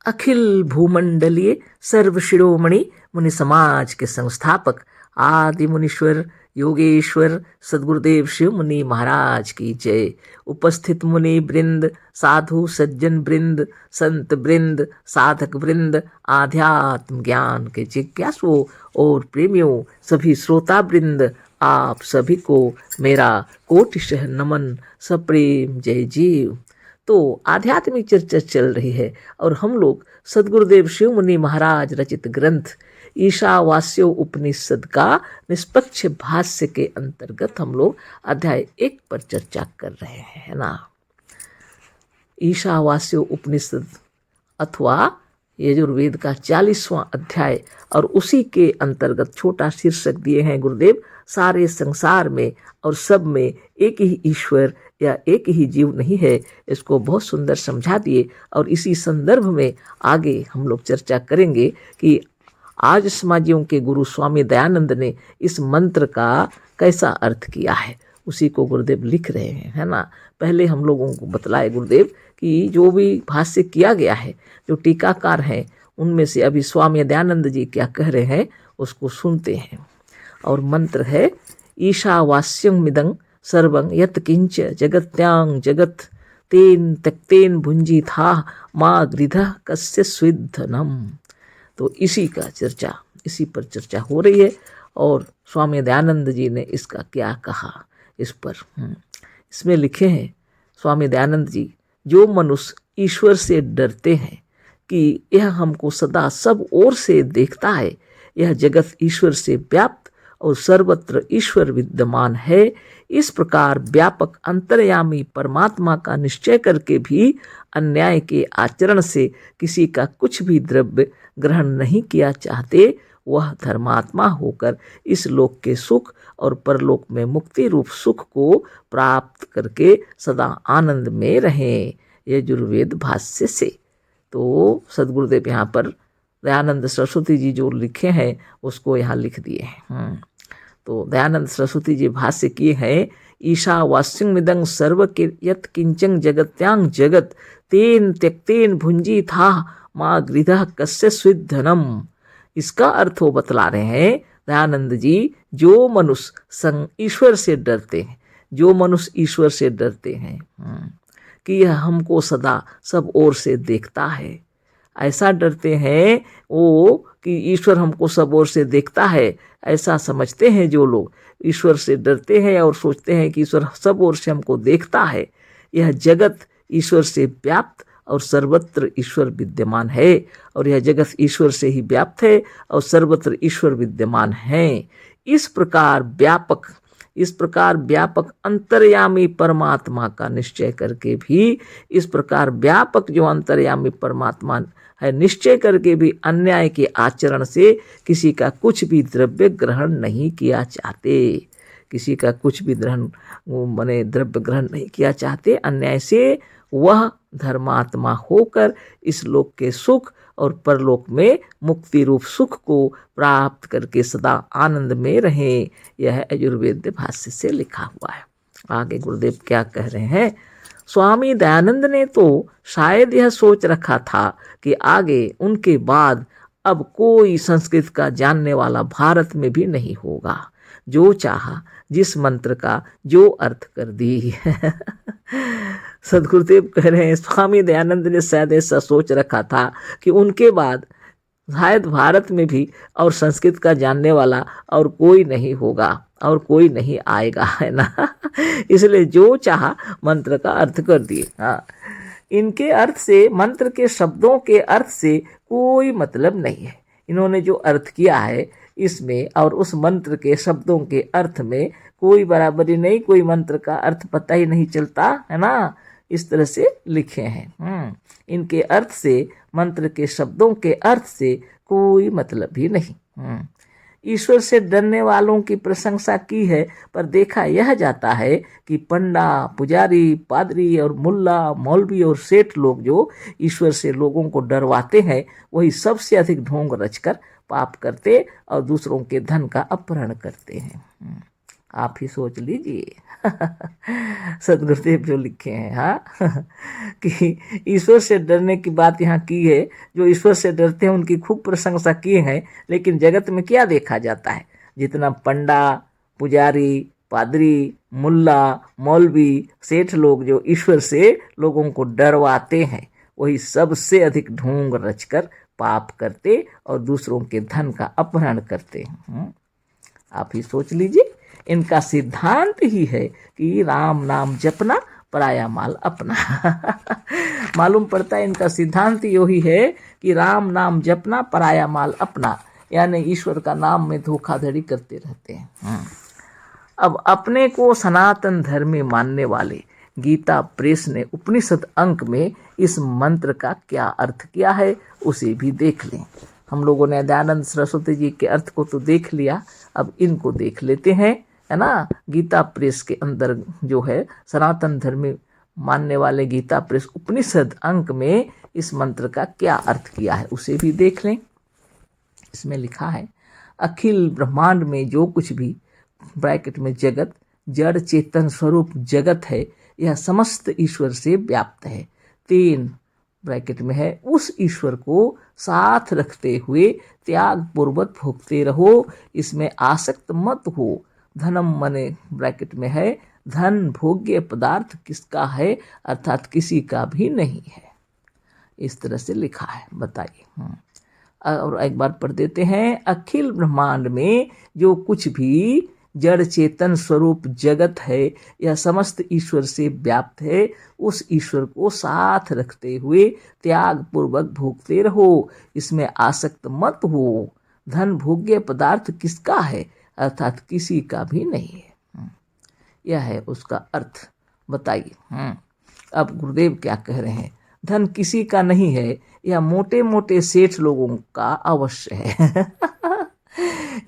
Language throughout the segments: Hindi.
अखिल भूमंडलीय सर्व शिरोमणि मुनि समाज के संस्थापक आदि मुनीश्वर योगेश्वर सदगुरुदेव शिव मुनि महाराज की जय। उपस्थित मुनि वृंद, साधु सज्जन वृंद, संत वृंद, साधक वृंद, आध्यात्म ज्ञान के जिज्ञासुओं और प्रेमियों, सभी श्रोता वृंद, आप सभी को मेरा कोटिशः नमन, सप्रेम जय जीव। तो आध्यात्मिक चर्चा चल रही है और हम लोग सदगुरुदेव शिव मुनि महाराज रचित ग्रंथ ईशावास्यो उपनिषद का निष्पक्ष भाष्य के अंतर्गत हम लोग अध्याय 1 पर चर्चा कर रहे हैं, है ना। ईशावास्यो उपनिषद अथवा यजुर्वेद का 40वां अध्याय और उसी के अंतर्गत छोटा शीर्षक दिए हैं गुरुदेव, सारे संसार में और सब में एक ही ईश्वर या एक ही जीव नहीं है। इसको बहुत सुंदर समझा दिए और इसी संदर्भ में आगे हम लोग चर्चा करेंगे कि आज समाजियों के गुरु स्वामी दयानंद ने इस मंत्र का कैसा अर्थ किया है, उसी को गुरुदेव लिख रहे हैं, है ना। पहले हम लोगों को बतलाए गुरुदेव कि जो भी भाष्य किया गया है, जो टीकाकार हैं उनमें से अभी स्वामी दयानंद जी क्या कह रहे हैं उसको सुनते हैं। और मंत्र है ईशावास्यं मिदं सर्वं यत् किंच जगत्यांग जगत तेन त्यक्तेन भुंजी था माँ गृधः कस्य स्विद्धनम। तो इसी पर चर्चा हो रही है और स्वामी दयानंद जी ने इसका क्या कहा इस पर इसमें लिखे हैं स्वामी दयानंद जी, जो मनुष्य ईश्वर से डरते हैं कि यह हमको सदा सब ओर से देखता है, यह जगत ईश्वर से व्याप्त और सर्वत्र ईश्वर विद्यमान है, इस प्रकार व्यापक अंतर्यामी परमात्मा का निश्चय करके भी अन्याय के आचरण से किसी का कुछ भी द्रव्य ग्रहण नहीं किया चाहते, वह धर्मात्मा होकर इस लोक के सुख और परलोक में मुक्ति रूप सुख को प्राप्त करके सदा आनंद में रहें। यजुर्वेद भाष्य से। तो सदगुरुदेव यहाँ पर दयानंद सरस्वती जी जो लिखे हैं उसको यहाँ लिख दिए हैं। तो दयानंद सरस्वती जी भाष्य किए हैं ईशावास्यं मिदं सर्व यत् किंचन जगत्यांग जगत तेन त्यक्तेन भुंजी था माँ गृधः कस्य स्विद्धनम। इसका अर्थ वो बतला रहे हैं दयानंद जी, जो मनुष्य ईश्वर से डरते हैं, जो मनुष्य ईश्वर से डरते हैं कि यह हमको सदा सब ओर से देखता है, ऐसा डरते हैं वो कि ईश्वर हमको सब ओर से देखता है, ऐसा समझते हैं जो लोग ईश्वर से डरते हैं और सोचते हैं कि ईश्वर सब ओर से हमको देखता है, यह जगत ईश्वर से व्याप्त और सर्वत्र ईश्वर विद्यमान है, और यह जगत ईश्वर से ही व्याप्त है और सर्वत्र ईश्वर विद्यमान है। इस प्रकार व्यापक अंतर्यामी परमात्मा का निश्चय करके भी, इस प्रकार व्यापक जो अंतर्यामी परमात्मा है निश्चय करके भी अन्याय के आचरण से किसी का कुछ भी द्रव्य ग्रहण नहीं किया चाहते, किसी का कुछ भी द्रव्य ग्रहण नहीं किया चाहते, अन्याय से वह धर्मात्मा होकर इस लोक के सुख और परलोक में मुक्ति रूप सुख को प्राप्त करके सदा आनंद में रहें। यह यजुर्वेद भाष्य से लिखा हुआ है। आगे गुरुदेव क्या कह रहे हैं, स्वामी दयानंद ने तो शायद यह सोच रखा था कि आगे उनके बाद अब कोई संस्कृत का जानने वाला भारत में भी नहीं होगा, जो चाहा जिस मंत्र का जो अर्थ कर दी। सदगुरुदेव कह रहे हैं स्वामी दयानंद ने शायद ऐसा सोच रखा था कि उनके बाद शायद भारत में भी और संस्कृत का जानने वाला और कोई नहीं होगा और कोई नहीं आएगा, है ना। इसलिए जो चाहा मंत्र का अर्थ कर दिए। हाँ, इनके अर्थ से, मंत्र के शब्दों के अर्थ से कोई मतलब नहीं है। इन्होंने जो अर्थ किया है इसमें और उस मंत्र के शब्दों के अर्थ में कोई बराबरी नहीं, कोई मंत्र का अर्थ पता ही नहीं चलता, है ना। इस तरह से लिखे हैं। इनके अर्थ से, मंत्र के शब्दों के अर्थ से कोई मतलब ही नहीं। ईश्वर से डरने वालों की प्रशंसा की है, पर देखा यह जाता है कि पंडा, पुजारी, पादरी और मुल्ला, मौलवी और सेठ लोग जो ईश्वर से लोगों को डरवाते हैं, वही सबसे अधिक ढोंग रचकर पाप करते और दूसरों के धन का अपहरण करते हैं। आप ही सोच लीजिए। सदगुरुदेव जो लिखे हैं, हाँ, कि ईश्वर से डरने की बात यहाँ की है। जो ईश्वर से डरते हैं उनकी खूब प्रशंसा किए हैं, लेकिन जगत में क्या देखा जाता है? जितना पंडा, पुजारी, पादरी, मुल्ला, मौलवी, सेठ लोग जो ईश्वर से लोगों को डरवाते हैं, वही सबसे अधिक ढोंग रचकर पाप करते और दूसरों के धन का अपहरण करते हैं। आप ही सोच लीजिए। इनका सिद्धांत ही है कि राम नाम जपना, पराया माल अपना। मालूम पड़ता है इनका सिद्धांत यही है कि राम नाम जपना, पराया माल अपना, यानी ईश्वर का नाम में धोखाधड़ी करते रहते हैं। अब अपने को सनातन धर्मी मानने वाले गीता प्रेस ने उपनिषद अंक में इस मंत्र का क्या अर्थ किया है उसे भी देख लें। हम लोगों ने दयानंद सरस्वती जी के अर्थ को तो देख लिया, अब इनको देख लेते हैं, है ना। गीता प्रेस के अंदर जो है सनातन धर्मी मानने वाले गीता प्रेस उपनिषद अंक में इस मंत्र का क्या अर्थ किया है उसे भी देख लें। इसमें लिखा है, अखिल ब्रह्मांड में जो कुछ भी ब्रैकेट में जगत, जड़ चेतन स्वरूप जगत है, यह समस्त ईश्वर से व्याप्त है। 3 ब्रैकेट में है, उस ईश्वर को साथ रखते हुए त्याग पूर्वक भोगते रहो, इसमें आसक्त मत हो। धनम मने ब्रैकेट में है, धन भोग्य पदार्थ किसका है, अर्थात किसी का भी नहीं है। इस तरह से लिखा है, बताइए। और एक बार पढ़ देते हैं, अखिल ब्रह्मांड में जो कुछ भी जड़ चेतन स्वरूप जगत है, यह समस्त ईश्वर से व्याप्त है, उस ईश्वर को साथ रखते हुए त्याग पूर्वक भोगते रहो, इसमें आसक्त मत हो। धन भोग्य पदार्थ किसका है, अर्थात किसी का भी नहीं है। यह है उसका अर्थ, बताइए। अब गुरुदेव क्या कह रहे हैं, धन किसी का नहीं है, यह मोटे मोटे सेठ लोगों का अवश्य है।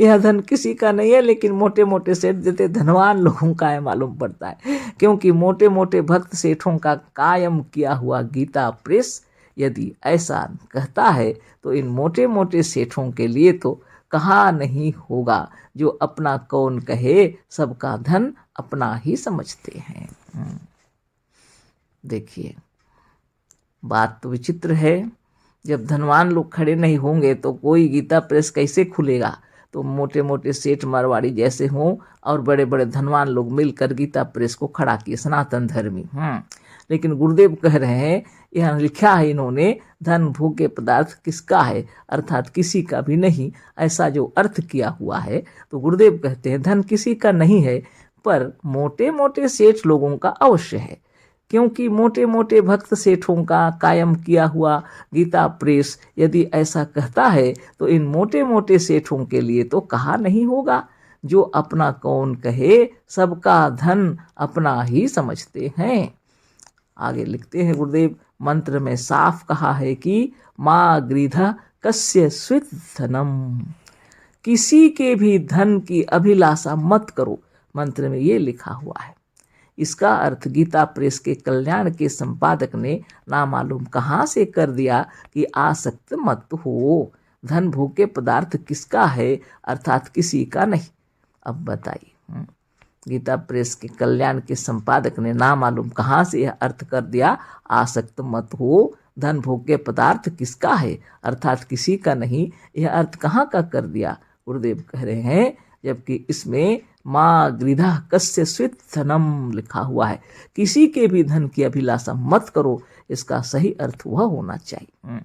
यह धन किसी का नहीं है, लेकिन मोटे मोटे सेठ जैसे धनवान लोगों का है मालूम पड़ता है, क्योंकि मोटे मोटे भक्त सेठों का कायम किया हुआ गीता प्रेस यदि ऐसा कहता है तो इन मोटे मोटे सेठों के लिए तो कहा नहीं होगा, जो अपना कौन कहे, सबका धन अपना ही समझते हैं। देखिए, बात तो विचित्र है। जब धनवान लोग खड़े नहीं होंगे तो कोई गीता प्रेस कैसे खुलेगा? तो मोटे मोटे सेठ मारवाड़ी जैसे हों और बड़े बड़े धनवान लोग मिलकर गीता प्रेस को खड़ा किए, सनातन धर्मी। लेकिन गुरुदेव कह रहे हैं, यह लिखा है इन्होंने, धन भोग्य पदार्थ किसका है, अर्थात किसी का भी नहीं, ऐसा जो अर्थ किया हुआ है। तो गुरुदेव कहते हैं धन किसी का नहीं है, पर मोटे मोटे सेठ लोगों का अवश्य है, क्योंकि मोटे मोटे भक्त सेठों का कायम किया हुआ गीता प्रेस यदि ऐसा कहता है तो इन मोटे मोटे सेठों के लिए तो कहा नहीं होगा, जो अपना कौन कहे, सबका धन अपना ही समझते हैं। आगे लिखते हैं गुरुदेव, मंत्र में साफ कहा है कि माँ गृधा कस्य स्वित धनम, किसी के भी धन की अभिलाषा मत करो, मंत्र में ये लिखा हुआ है। इसका अर्थ गीता प्रेस के कल्याण के संपादक ने ना मालूम कहाँ से कर दिया कि आसक्त मत हो। धन भोग्य पदार्थ किसका है, अर्थात किसी का नहीं। अब बताइए, गीता प्रेस के कल्याण के संपादक ने ना मालूम कहाँ से यह अर्थ कर दिया, आसक्त मत हो, धन भोग्य पदार्थ किसका है, अर्थात किसी का नहीं। यह अर्थ कहाँ का कर दिया? गुरुदेव कह रहे हैं, जबकि इसमें माँ गृधा कस्य स्वित धनम लिखा हुआ है, किसी के भी धन की अभिलाषा मत करो, इसका सही अर्थ वह होना चाहिए।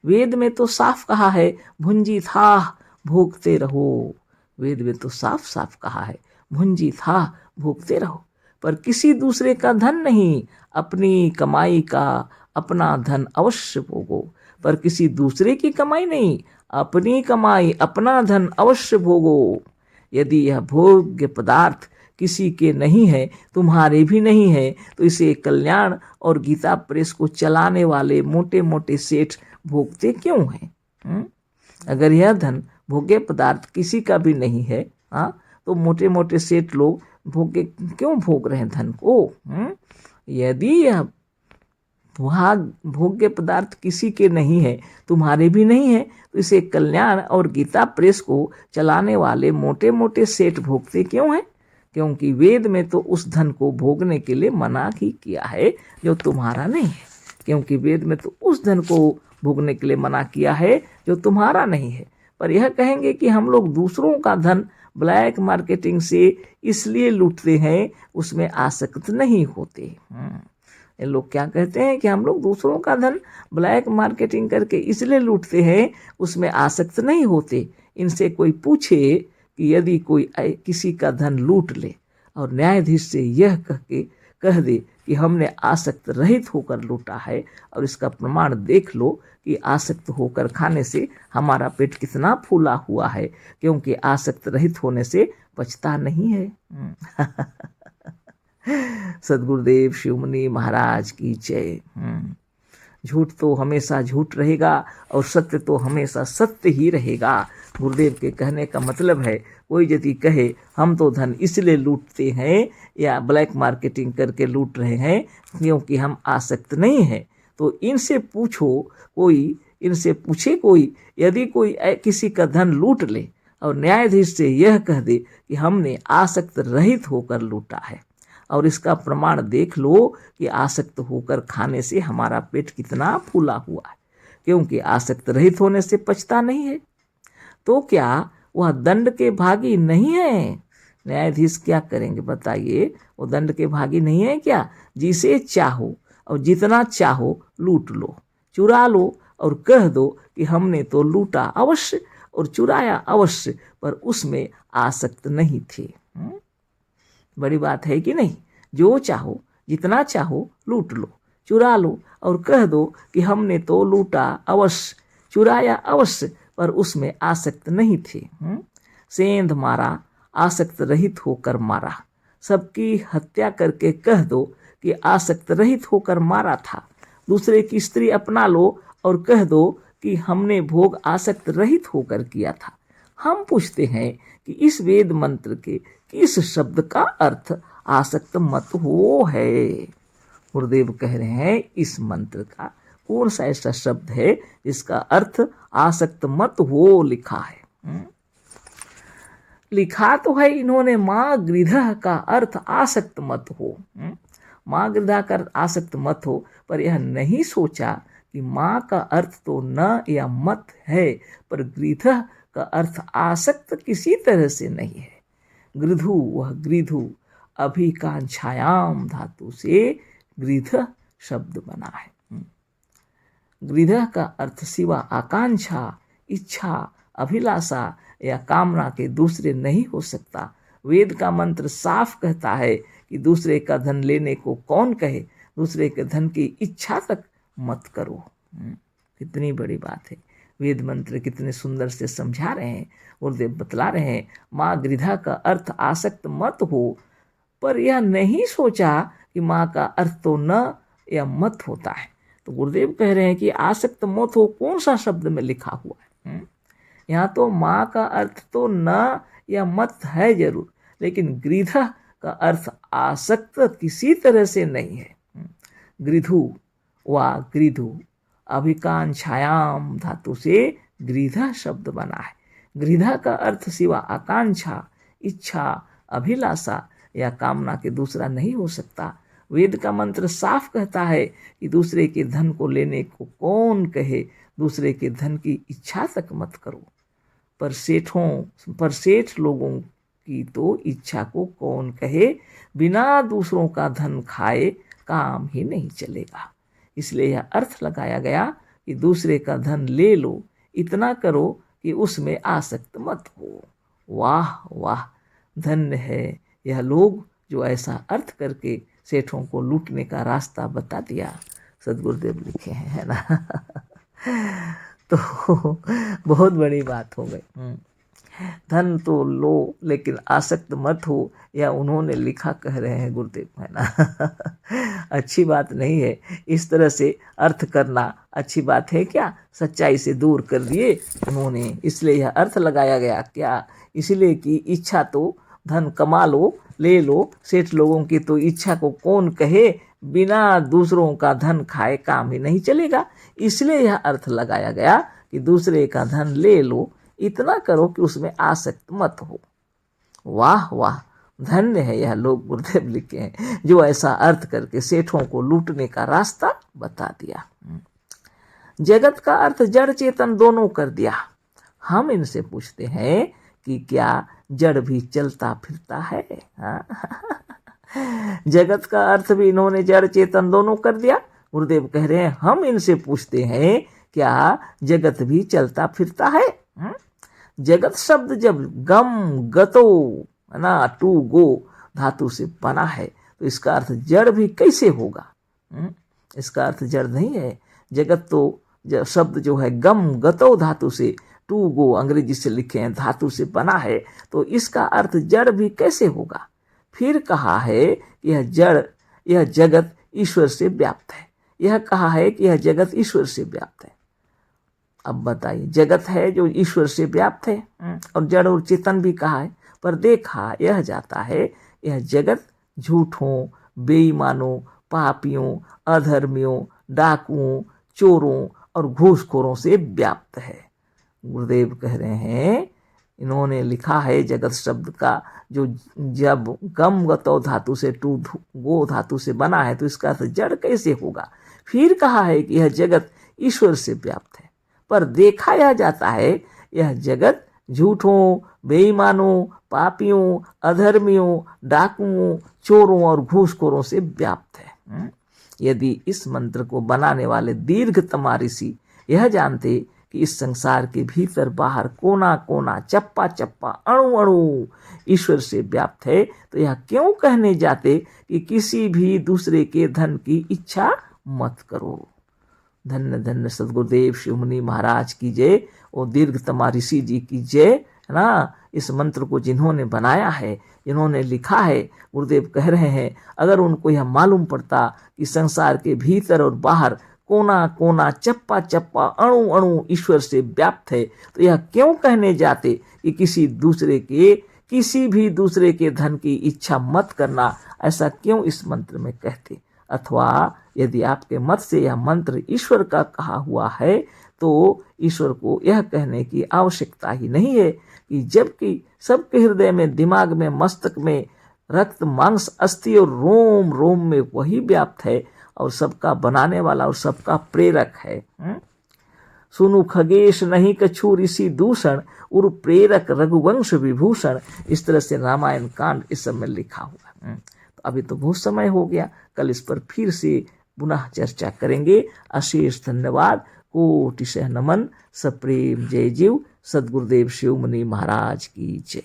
वेद में तो साफ कहा है, भुंजी था भोगते रहो। वेद में तो साफ साफ कहा है, भुंजी था भोगते रहो, पर किसी दूसरे का धन नहीं, अपनी कमाई का अपना धन अवश्य भोगो। पर किसी दूसरे की कमाई नहीं, अपनी कमाई अपना धन अवश्य भोगो। यदि यह भोग्य पदार्थ किसी के नहीं है, तुम्हारे भी नहीं है, तो इसे कल्याण और गीता प्रेस को चलाने वाले मोटे मोटे सेठ भोगते क्यों हैं? अगर यह धन भोग्य पदार्थ किसी का भी नहीं है, तो मोटे मोटे सेठ लोग क्यों भोग रहे हैं धन को? यदि यह भोग्य पदार्थ किसी के नहीं है, तुम्हारे भी नहीं है, तो इसे कल्याण और गीता प्रेस को चलाने वाले मोटे मोटे सेठ भोगते क्यों हैं? क्योंकि वेद में तो उस धन को भोगने के लिए मना ही किया है जो तुम्हारा नहीं है। क्योंकि वेद में तो उस धन को भोगने के लिए मना किया है जो तुम्हारा नहीं है। पर यह कहेंगे कि हम लोग दूसरों का धन ब्लैक मार्केटिंग से इसलिए लूटते हैं, उसमें आसक्त नहीं होते। ये लोग क्या कहते हैं कि हम लोग दूसरों का धन ब्लैक मार्केटिंग करके इसलिए लूटते हैं, उसमें आसक्त नहीं होते। इनसे कोई पूछे कि यदि कोई किसी का धन लूट ले और न्यायाधीश से यह कह दे कि हमने आसक्त रहित होकर लूटा है और इसका प्रमाण देख लो कि आसक्त होकर खाने से हमारा पेट कितना फूला हुआ है, क्योंकि आसक्त रहित होने से पचता नहीं है। सदगुरुदेव शिवमुनि महाराज की जय। झूठ तो हमेशा झूठ रहेगा और सत्य तो हमेशा सत्य ही रहेगा। गुरुदेव के कहने का मतलब है, कोई यदि कहे हम तो धन इसलिए लूटते हैं या ब्लैक मार्केटिंग करके लूट रहे हैं क्योंकि हम आसक्त नहीं हैं, तो इनसे पूछे कोई यदि कोई किसी का धन लूट ले और न्यायाधीश से यह कह दे कि हमने आसक्त रहित होकर लूटा है और इसका प्रमाण देख लो कि आसक्त होकर खाने से हमारा पेट कितना फूला हुआ है, क्योंकि आसक्त रहित होने से पचता नहीं है, तो क्या वह दंड के भागी नहीं है? न्यायाधीश क्या करेंगे बताइए? वो दंड के भागी नहीं है क्या? जिसे चाहो और जितना चाहो लूट लो, चुरा लो और कह दो कि हमने तो लूटा अवश्य और चुराया अवश्य, पर उसमें आसक्त नहीं थे। बड़ी बात है कि नहीं? जो चाहो जितना चाहो लूट लो, चुरा लो और कह दो कि हमने तो लूटा अवश्य, चुराया अवश्य, पर उसमें आसक्त नहीं थे। सेंध मारा, आसक्त रहित होकर मारा। सबकी हत्या करके कह दो कि आसक्त रहित होकर मारा था। दूसरे की स्त्री अपना लो और कह दो कि हमने भोग आसक्त रहित होकर किया था। हम पूछते हैं कि इस वेद मंत्र के किस शब्द का अर्थ आसक्त मत हो है? गुरुदेव कह रहे हैं इस मंत्र का कौन सा ऐसा शब्द है जिसका अर्थ आसक्त मत हो लिखा है? लिखा तो है इन्होंने माँ गृधा का अर्थ आसक्त मत हो। माँ गृधा का अर्थ आसक्त मत हो, पर यह नहीं सोचा कि माँ का अर्थ तो न या मत है, पर गृधा का अर्थ आसक्त किसी तरह से नहीं है। गृधु, वह गृधु अभिकांक्षायाम धातु से गृध शब्द बना है। गृध का अर्थ सिवा आकांक्षा, इच्छा, अभिलाषा या कामना के दूसरे नहीं हो सकता। वेद का मंत्र साफ कहता है कि दूसरे का धन लेने को कौन कहे, दूसरे के धन की इच्छा तक मत करो। कितनी बड़ी बात है। वेद मंत्र कितने सुंदर से समझा रहे हैं। गुरुदेव बतला रहे हैं माँ गृधा का अर्थ आसक्त मत हो, पर यह नहीं सोचा कि माँ का अर्थ तो न या मत होता है। तो गुरुदेव कह रहे हैं कि आसक्त मत हो कौन सा शब्द में लिखा हुआ है? यहाँ तो माँ का अर्थ तो न या मत है जरूर, लेकिन गृधा का अर्थ आसक्त किसी तरह से नहीं है। गृधु व गृधु अभिकांक्षायाम धातु से गृधा शब्द बना है। गृधा का अर्थ सिवा आकांक्षा, इच्छा, अभिलाषा या कामना के दूसरा नहीं हो सकता। वेद का मंत्र साफ कहता है कि दूसरे के धन को लेने को कौन कहे, दूसरे के धन की इच्छा तक मत करो। पर सेठ लोगों की तो इच्छा को कौन कहे, बिना दूसरों का धन खाए काम ही नहीं चलेगा। इसलिए यह अर्थ लगाया गया कि दूसरे का धन ले लो, इतना करो कि उसमें आसक्त मत हो। वाह वाह, धन्य है यह लोग जो ऐसा अर्थ करके सेठों को लूटने का रास्ता बता दिया। सदगुरुदेव लिखे हैं, है ना। तो बहुत बड़ी बात हो गई। धन तो लो लेकिन आसक्त मत हो, या उन्होंने लिखा कह रहे हैं गुरुदेव, है ना। अच्छी बात नहीं है इस तरह से अर्थ करना। अच्छी बात है क्या? सच्चाई से दूर कर दिए उन्होंने, इसलिए यह अर्थ लगाया गया। क्या? इसलिए कि इच्छा तो धन कमा लो, ले लो। सेठ लोगों की तो इच्छा को कौन कहे, बिना दूसरों का धन खाए काम ही नहीं चलेगा। इसलिए यह अर्थ लगाया गया कि दूसरे का धन ले लो, इतना करो कि उसमें आसक्त मत हो। वाह वाह, धन्य है यह लोग, गुरुदेव लिखे हैं, जो ऐसा अर्थ करके सेठों को लूटने का रास्ता बता दिया। जगत का अर्थ जड़ चेतन दोनों कर दिया। हम इनसे पूछते हैं कि क्या जड़ भी चलता फिरता है? जगत का अर्थ भी इन्होंने जड़ चेतन दोनों कर दिया। गुरुदेव कह रहे हैं हम इनसे पूछते हैं क्या जगत भी चलता फिरता है? जगत शब्द जब गम गतो ना टू गो धातु से बना है तो इसका अर्थ जड़ भी कैसे होगा? इसका अर्थ जड़ नहीं है। जगत तो शब्द जो है गम गतो धातु से, टू गो अंग्रेजी से लिखे हैं, धातु से बना है, तो इसका अर्थ जड़ भी कैसे होगा? फिर कहा है कि यह जगत ईश्वर से व्याप्त है। यह कहा है कि यह जगत ईश्वर से व्याप्त है। अब बताइए, जगत है जो ईश्वर से व्याप्त है और जड़ और चेतन भी कहा है, पर देखा यह जाता है यह जगत झूठों, बेईमानों, पापियों, अधर्मियों, डाकुओं, चोरों और घूसखोरों से व्याप्त है। गुरुदेव कह रहे हैं, इन्होंने लिखा है जगत शब्द का जो जब गम गतो धातु से टू गो धातु से बना है तो इसका अर्थ जड़ कैसे होगा? फिर कहा है कि यह जगत ईश्वर से व्याप्त है, पर देखा यह जाता है यह जगत झूठों, बेईमानों, पापियों, अधर्मियों, डाकुओं, चोरों और घूसखोरों से व्याप्त है। यदि इस मंत्र को बनाने वाले दीर्घतमा ऋषि यह जानते कि इस संसार के भीतर बाहर कोना कोना, चप्पा चप्पा, अणु अणु ईश्वर से व्याप्त है, तो यह क्यों कहने जाते कि किसी भी दूसरे के धन की इच्छा मत करो। धन्य धन्य सद्गुरुदेव शिवमुनि महाराज की जय और दीर्घतमा ऋषि जी की जय, है ना। इस मंत्र को जिन्होंने बनाया है, जिन्होंने लिखा है, गुरुदेव कह रहे हैं अगर उनको यह मालूम पड़ता कि संसार के भीतर और बाहर कोना कोना, चप्पा चप्पा, अणु अणु ईश्वर से व्याप्त है, तो यह क्यों कहने जाते कि किसी भी दूसरे के धन की इच्छा मत करना। ऐसा क्यों इस मंत्र में कहते? अथवा यदि आपके मत से यह मंत्र ईश्वर का कहा हुआ है तो ईश्वर को यह कहने की आवश्यकता ही नहीं है कि जबकि सबके हृदय में, दिमाग में, मस्तक में, रक्त मांस अस्थि और रोम रोम में वही व्याप्त है और सबका बनाने वाला और सबका प्रेरक है। सुनु खगेश नहीं कछु ऋषि दूषण, उर प्रेरक रघुवंश विभूषण। इस तरह से रामायण कांड इस समय लिखा हुआ है। तो अभी तो बहुत समय हो गया, कल इस पर फिर से पुनः चर्चा करेंगे। अशेष धन्यवाद, कोटिशः नमन, सप्रेम जय जीव। सद्गुरुदेव शिवमुनि महाराज की जय।